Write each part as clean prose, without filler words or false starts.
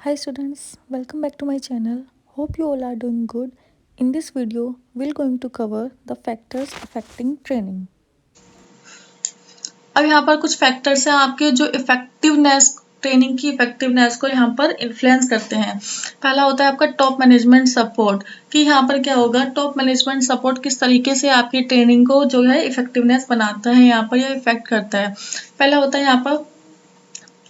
Hi students, welcome back to my channel. Hope you all are doing good. In this video, we're going to cover the factors affecting training. अब यहाँ पर कुछ factors हैं आपके जो effectiveness training की effectiveness को यहाँ पर इन्फ्लुएंस करते हैं। पहला होता है आपका टॉप मैनेजमेंट सपोर्ट कि यहाँ पर क्या होगा, टॉप मैनेजमेंट सपोर्ट किस तरीके से आपकी ट्रेनिंग को जो है इफेक्टिवनेस बनाता है यहाँ पर या इफेक्ट करता है। पहला होता है यहाँ पर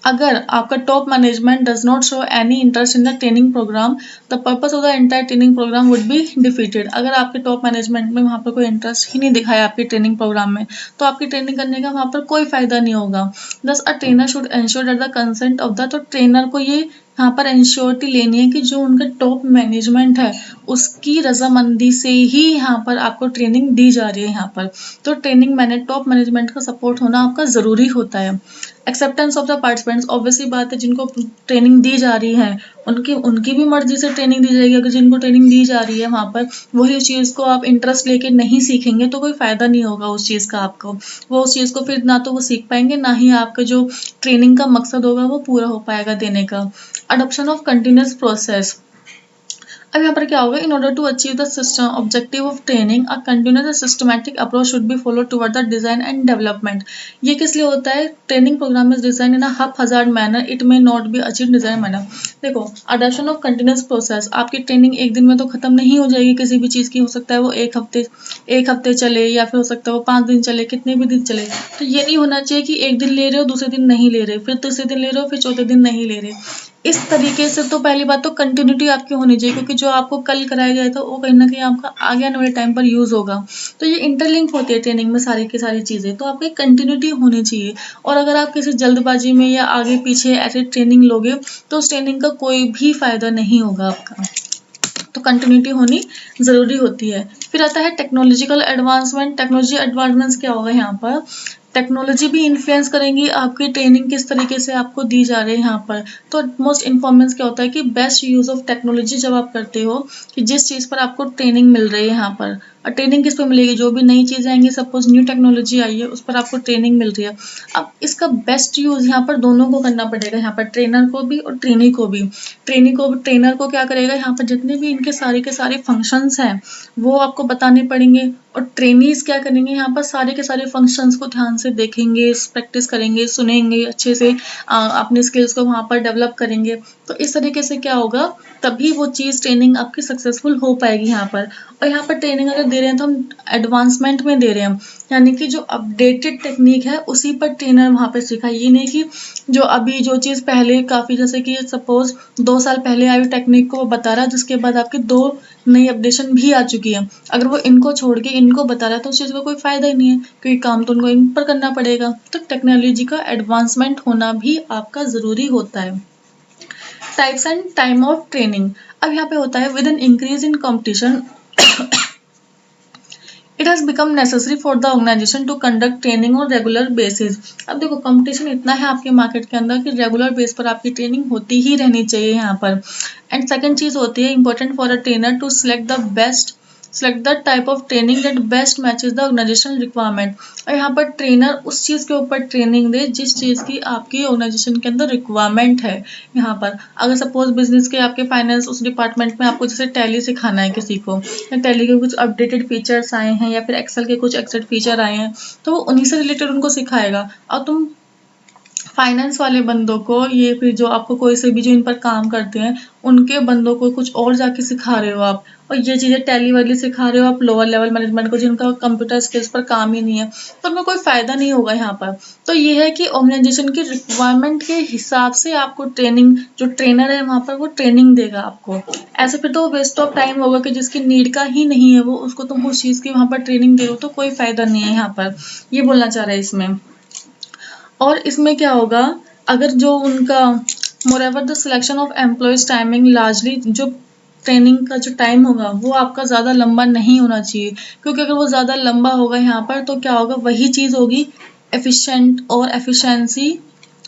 अगर आपका top management does not show any interest in the training programme the purpose of the entire training programme would be defeated. अगर आपके टॉप मैनेजमेंट में वहाँ पर कोई इंटरेस्ट ही नहीं दिखाया आपके ट्रेनिंग प्रोग्राम में तो आपकी ट्रेनिंग करने का वहाँ पर कोई फायदा नहीं होगा। दस a trainer should ensure that the consent of the, तो ट्रेनर को ये यहाँ पर इंश्योरिटी लेनी है कि जो उनका टॉप मैनेजमेंट है उसकी रजामंदी से ही यहाँ पर आपको ट्रेनिंग दी जा रही है। यहाँ पर तो ट्रेनिंग टॉप मैनेजमेंट का सपोर्ट होना आपका ज़रूरी होता है। Acceptance of the participants, obviously बात है जिनको ट्रेनिंग दी जा रही है उनकी उनकी भी मर्जी से ट्रेनिंग दी जाएगी। अगर जिनको ट्रेनिंग दी जा रही है वहाँ पर वही उस चीज़ को आप इंटरेस्ट लेके नहीं सीखेंगे तो कोई फ़ायदा नहीं होगा उस चीज़ का आपको। वो उस चीज़ को फिर ना तो वो सीख पाएंगे ना ही आपका जो ट्रेनिंग का मकसद होगा वो पूरा हो पाएगा देने का। अडॉप्शन ऑफ कंटिन्यूस प्रोसेस, अब यहाँ पर क्या होगा, in order to achieve the system objective of training a continuous systematic approach should be follow toward the design and development. ये किस लिए होता है, training programme is design in a haphazard manner it may not be achieve design manner. देखो, adoption of continuous process, आपकी training एक दिन में तो खत्म नहीं हो जाएगी किसी भी चीज़ की, हो सकता है वो एक हफ्ते चले या फिर हो सकता है वो 5 दिन चले, कितने भी दिन चले। तो ये नहीं होना चाहिए कि एक दिन ले रहे हो दूसरे दिन नहीं ले रहे, फिर तीसरे दिन ले रहे हो फिर चौथे दिन नहीं ले रहे। इस तरीके से तो पहली बात तो कंटिन्यूटी आपकी होनी चाहिए क्योंकि जो आपको कल कराया गया था वो कहीं न कहीं आपका आगे आने वाले टाइम पर यूज़ होगा। तो ये इंटरलिंक होती है ट्रेनिंग में सारी की सारी चीज़ें, तो आपकी कंटिन्यूटी होनी चाहिए। और अगर आप किसी जल्दबाजी में या आगे पीछे ऐसे ट्रेनिंग लोगे तो उस ट्रेनिंग का कोई भी फ़ायदा नहीं होगा आपका। तो कंटिन्यूटी होनी ज़रूरी होती है। फिर आता है टेक्नोलॉजिकल एडवांसमेंट। टेक्नोलॉजी एडवांसमेंट्स क्या होगा यहाँ पर, टेक्नोलॉजी भी इन्फ्लुएंस करेंगी आपकी ट्रेनिंग किस तरीके से आपको दी जा रही है यहाँ पर। तो मोस्ट इन्फॉर्मेंस क्या होता है कि बेस्ट यूज़ ऑफ टेक्नोलॉजी जब आप करते हो कि जिस चीज़ पर आपको ट्रेनिंग मिल रही है यहाँ पर, और ट्रेनिंग किस पर मिलेगी, जो भी नई चीज़ें आएंगी, सपोज न्यू टेक्नोलॉजी आई है उस पर आपको ट्रेनिंग मिल रही है। अब इसका बेस्ट यूज़ यहाँ पर दोनों को करना पड़ेगा, यहाँ पर ट्रेनर को भी और ट्रेनी को भी। ट्रेनर को क्या करेगा, यहाँ पर जितने भी इनके सारे फंक्शंस हैं वो आपको बताने पड़ेंगे, और ट्रेनीज क्या करेंगे, यहाँ पर सारे के सारे फंक्शंस को ध्यान से देखेंगे, प्रैक्टिस करेंगे, सुनेंगे अच्छे से, अपने स्किल्स को वहाँ पर डेवलप करेंगे। तो इस तरीके से क्या होगा, तभी वो चीज़ ट्रेनिंग आपकी सक्सेसफुल हो पाएगी यहाँ पर। और यहाँ पर ट्रेनिंग अगर दे रहे हैं तो हम एडवांसमेंट में दे रहे हैं, यानी कि जो अपडेटेड टेक्निक है उसी पर ट्रेनर वहाँ पर सिखाए। ये नहीं कि जो अभी जो चीज़ पहले काफ़ी, जैसे कि सपोज 2 साल पहले आई टेक्निक को वो बता रहा है जिसके बाद आपकी 2 नई अपडेशन भी आ चुकी है, अगर वो इनको छोड़ के इनको बता रहा है तो उस चीज़ का कोई फ़ायदा ही नहीं है क्योंकि काम तो उनको इन पर करना पड़ेगा। तो टेक्नोलॉजी का एडवांसमेंट होना भी आपका ज़रूरी होता है। Types and time of training, अब यहाँ पे होता है with an increase in competition it has become necessary for the organisation to conduct training on regular basis. अब देखो, कंपटीशन इतना है आपके मार्केट के अंदर कि रेगुलर बेस पर आपकी ट्रेनिंग होती ही रहनी चाहिए यहाँ पर। एंड सेकंड चीज़ होती है important for a trainer to select the type of training that best matches the organisation requirement. और यहाँ पर ट्रेनर उस चीज़ के ऊपर ट्रेनिंग दे जिस चीज़ की आपकी ऑर्गेनाइजेशन के अंदर रिक्वायरमेंट है। यहाँ पर अगर सपोज बिजनेस के आपके फाइनेंस उस डिपार्टमेंट में आपको जैसे टैली सिखाना है किसी को, या टैली के कुछ अपडेटेड फीचर्स आए हैं या फिर एक्सेल के कुछ एक्सेल फीचर आए हैं तो वो उन्हीं से रिलेटेड उनको सिखाएगा। और तुम फाइनेंस वाले बंदों को, ये फिर जो आपको कोई से भी जो इन पर काम करते हैं उनके बंदों को कुछ और जाके सिखा रहे हो आप, और ये चीज़ें टैली वाली सिखा रहे हो आप लोअर लेवल मैनेजमेंट को जिनका कंप्यूटर स्किल्स पर काम ही नहीं है, तो उनका कोई फ़ायदा नहीं होगा यहाँ पर। तो ये है कि ऑर्गेनाइजेशन की रिक्वायरमेंट के हिसाब से आपको ट्रेनिंग, जो ट्रेनर है वहाँ पर वो ट्रेनिंग देगा आपको। ऐसे फिर तो वेस्ट ऑफ टाइम होगा कि जिसकी नीड का ही नहीं है वो, उसको तुम उस चीज़ की वहाँ पर ट्रेनिंग दे रहे हो तो कोई फ़ायदा नहीं है यहाँ पर, ये बोलना चाह रहा है इसमें। और इसमें क्या होगा, अगर जो उनका moreover the selection of employees timing largely, जो ट्रेनिंग का जो टाइम होगा वो आपका ज़्यादा लंबा नहीं होना चाहिए, क्योंकि अगर वो ज़्यादा लंबा होगा यहाँ पर तो क्या होगा, वही चीज़ होगी एफिशिएंट और एफिशिएंसी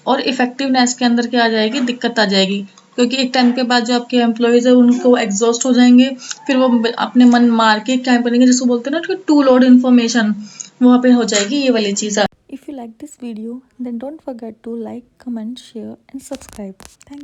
और इफेक्टिवनेस के अंदर क्या आ जाएगी, दिक्कत आ जाएगी। क्योंकि एक टाइम के बाद जो आपके एम्प्लॉयज़ है उनको एग्जॉस्ट हो जाएंगे, फिर वो अपने मन मार के क्या करेंगे, जिसको बोलते हैं ना कि टू लोड इन्फॉर्मेशन, वहाँ पे हो जाएगी ये वाली चीज़। If you like this video, then don't forget to like, comment, share, and subscribe. Thank you.